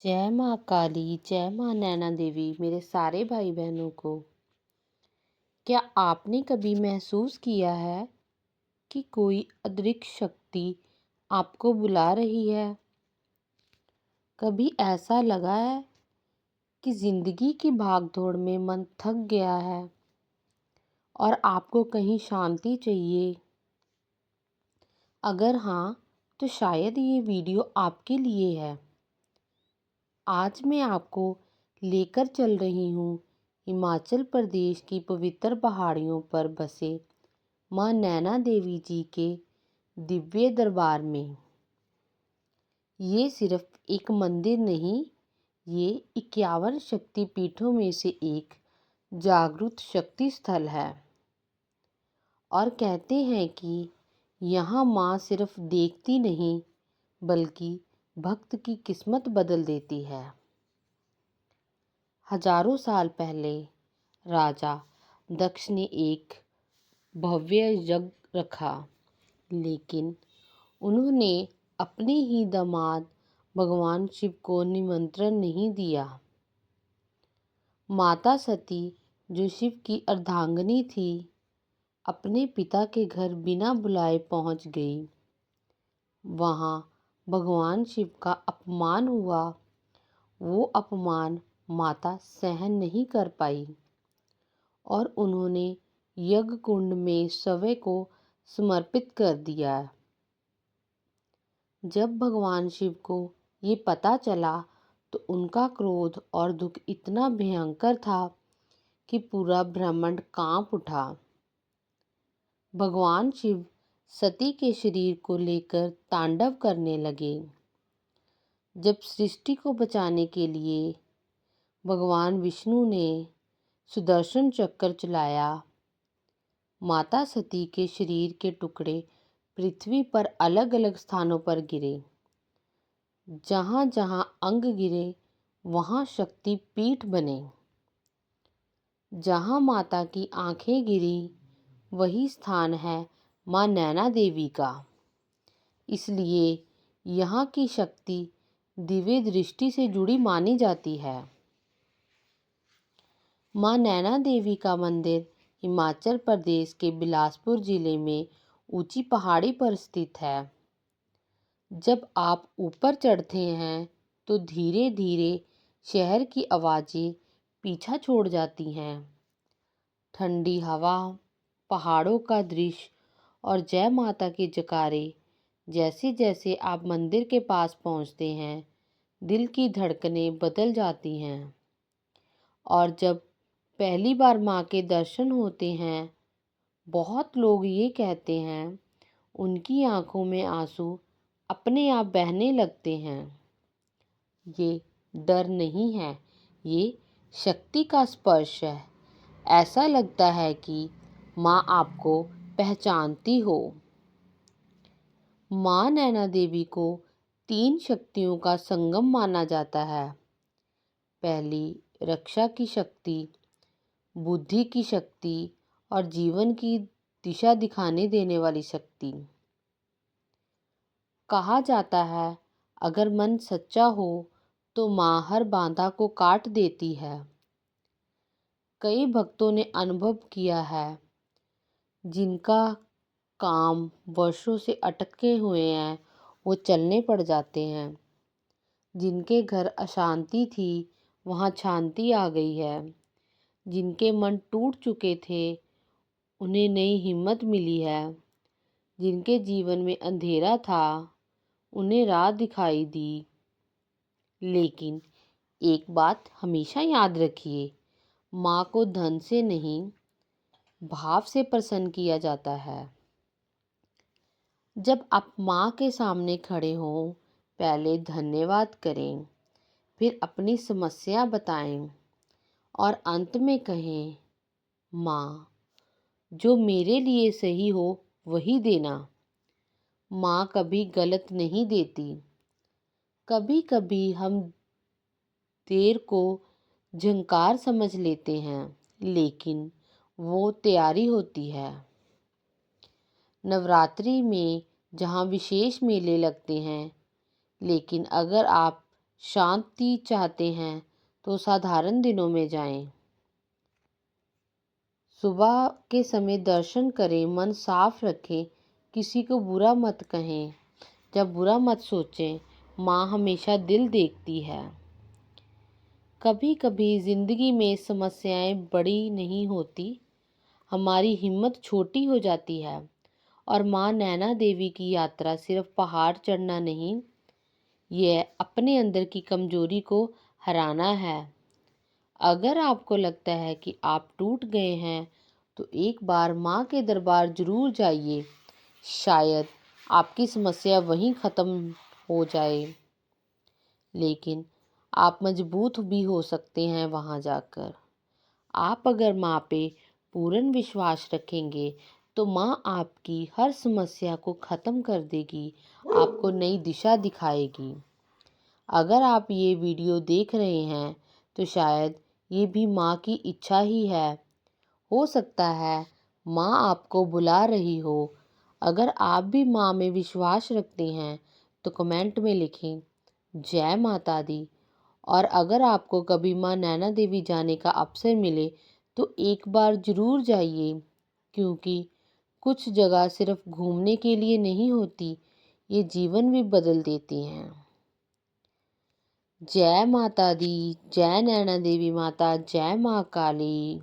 जय माँ काली, जय माँ नैना देवी, मेरे सारे भाई बहनों को। क्या आपने कभी महसूस किया है कि कोई अदृश्य शक्ति आपको बुला रही है? कभी ऐसा लगा है कि जिंदगी की भागदौड़ में मन थक गया है और आपको कहीं शांति चाहिए? अगर हाँ, तो शायद ये वीडियो आपके लिए है। आज मैं आपको लेकर चल रही हूँ हिमाचल प्रदेश की पवित्र पहाड़ियों पर बसे माँ नैना देवी जी के दिव्य दरबार में। ये सिर्फ एक मंदिर नहीं, ये 51 शक्ति पीठों में से एक जागृत शक्ति स्थल है। और कहते हैं कि यहाँ माँ सिर्फ देखती नहीं, बल्कि भक्त की किस्मत बदल देती है। हजारों साल पहले राजा दक्ष ने एक भव्य यज्ञ रखा, लेकिन उन्होंने अपने ही दामाद भगवान शिव को निमंत्रण नहीं दिया। माता सती, जो शिव की अर्धांगिनी थी, अपने पिता के घर बिना बुलाए पहुंच गई। वहां भगवान शिव का अपमान हुआ। वो अपमान माता सहन नहीं कर पाई और उन्होंने यज्ञ कुंड में शव को समर्पित कर दिया। जब भगवान शिव को ये पता चला तो उनका क्रोध और दुख इतना भयंकर था कि पूरा ब्रह्मांड कांप उठा। भगवान शिव सती के शरीर को लेकर तांडव करने लगे। जब सृष्टि को बचाने के लिए भगवान विष्णु ने सुदर्शन चक्र चलाया, माता सती के शरीर के टुकड़े पृथ्वी पर अलग अलग स्थानों पर गिरे। जहां जहां अंग गिरे, वहां शक्ति पीठ बने। जहां माता की आंखें गिरी, वही स्थान है मां नैना देवी का। इसलिए यहाँ की शक्ति दिव्य दृष्टि से जुड़ी मानी जाती है। मां नैना देवी का मंदिर हिमाचल प्रदेश के बिलासपुर जिले में ऊंची पहाड़ी पर स्थित है। जब आप ऊपर चढ़ते हैं तो धीरे धीरे शहर की आवाज़ें पीछा छोड़ जाती हैं। ठंडी हवा, पहाड़ों का दृश्य और जय माता के जयकारे। जैसे जैसे आप मंदिर के पास पहुंचते हैं, दिल की धड़कनें बदल जाती हैं। और जब पहली बार माँ के दर्शन होते हैं, बहुत लोग ये कहते हैं, उनकी आंखों में आंसू अपने आप बहने लगते हैं। ये डर नहीं है, ये शक्ति का स्पर्श है। ऐसा लगता है कि माँ आपको पहचानती हो। माँ नैना देवी को 3 शक्तियों का संगम माना जाता है। पहली, रक्षा की शक्ति, बुद्धि की शक्ति और जीवन की दिशा दिखाने देने वाली शक्ति। कहा जाता है, अगर मन सच्चा हो तो माँ हर बाधा को काट देती है। कई भक्तों ने अनुभव किया है, जिनका काम वर्षों से अटके हुए हैं, वो चलने पड़ जाते हैं। जिनके घर अशांति थी, वहाँ शांति आ गई है। जिनके मन टूट चुके थे, उन्हें नई हिम्मत मिली है। जिनके जीवन में अंधेरा था, उन्हें राह दिखाई दी। लेकिन एक बात हमेशा याद रखिए, माँ को धन से नहीं, भाव से प्रसन्न किया जाता है। जब आप माँ के सामने खड़े हों, पहले धन्यवाद करें, फिर अपनी समस्या बताएं और अंत में कहें, माँ, जो मेरे लिए सही हो वही देना। माँ कभी गलत नहीं देती। कभी कभी हम देर को झंकार समझ लेते हैं, लेकिन वो तैयारी होती है। नवरात्रि में जहाँ विशेष मेले लगते हैं, लेकिन अगर आप शांति चाहते हैं तो साधारण दिनों में जाएं। सुबह के समय दर्शन करें, मन साफ रखें, किसी को बुरा मत कहें। जब बुरा मत सोचें, माँ हमेशा दिल देखती है। कभी कभी जिंदगी में समस्याएं बड़ी नहीं होती, हमारी हिम्मत छोटी हो जाती है। और माँ नैना देवी की यात्रा सिर्फ पहाड़ चढ़ना नहीं, यह अपने अंदर की कमजोरी को हराना है। अगर आपको लगता है कि आप टूट गए हैं तो एक बार माँ के दरबार जरूर जाइए, शायद आपकी समस्या वहीं ख़त्म हो जाए। लेकिन आप मजबूत भी हो सकते हैं वहाँ जाकर। आप अगर माँ पे पूर्ण विश्वास रखेंगे तो माँ आपकी हर समस्या को ख़त्म कर देगी, आपको नई दिशा दिखाएगी। अगर आप ये वीडियो देख रहे हैं तो शायद ये भी माँ की इच्छा ही है। हो सकता है माँ आपको बुला रही हो। अगर आप भी माँ में विश्वास रखते हैं तो कमेंट में लिखें जय माता दी। और अगर आपको कभी माँ नैना देवी जाने का अवसर मिले तो एक बार ज़रूर जाइए, क्योंकि कुछ जगह सिर्फ घूमने के लिए नहीं होती, ये जीवन भी बदल देती हैं। जय माता दी, जय नैना देवी माता, जय माँ काली।